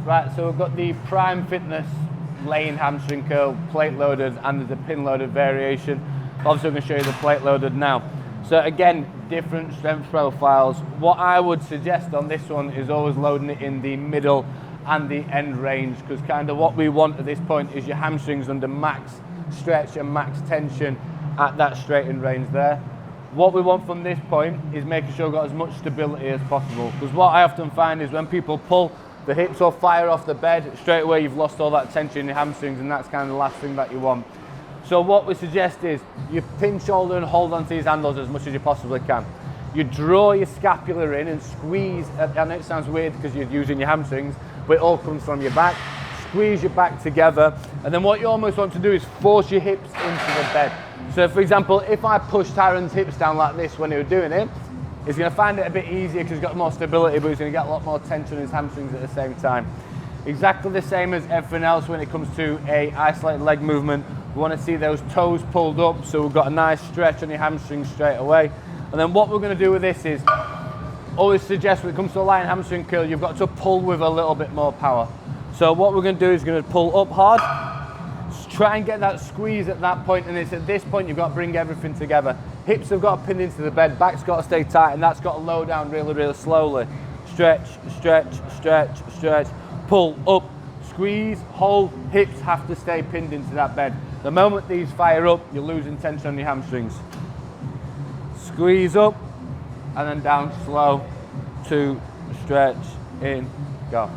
Right, so we've got the Prime Fitness laying hamstring curl, plate loaded, and there's a pin loaded variation. Obviously, I'm going to show you the plate loaded now. So again, different strength profiles. What I would suggest on this one is always loading it in the middle and the end range, because kind of what we want at this point is your hamstrings under max stretch and max tension at that straightened range there. What we want from this point is making sure we've got as much stability as possible, because what I often find is when people pull, the hips will fire off the bed, straight away you've lost all that tension in your hamstrings, and that's kind of the last thing that you want. So what we suggest is you pin shoulder and hold onto these handles as much as you possibly can. You draw your scapula in and squeeze, I know it sounds weird because you're using your hamstrings, but it all comes from your back. Squeeze your back together, and then what you almost want to do is force your hips into the bed. So for example, if I pushed Aaron's hips down like this when he was doing it, he's going to find it a bit easier because he's got more stability, but he's going to get a lot more tension in his hamstrings at the same time. Exactly the same as everything else when it comes to a isolated leg movement. We want to see those toes pulled up, so we've got a nice stretch on your hamstrings straight away. And then what we're going to do with this is, always suggest when it comes to a lying hamstring curl, you've got to pull with a little bit more power. So what we're going to do is going to pull up hard, try and get that squeeze at that point, and it's at this point you've got to bring everything together. Hips have got to pin into the bed, back's got to stay tight, and that's got to low down really, really slowly. Stretch, stretch, stretch, stretch, pull up, squeeze, hold, hips have to stay pinned into that bed. The moment these fire up, you're losing tension on your hamstrings. Squeeze up, and then down slow, 2, stretch, in, go.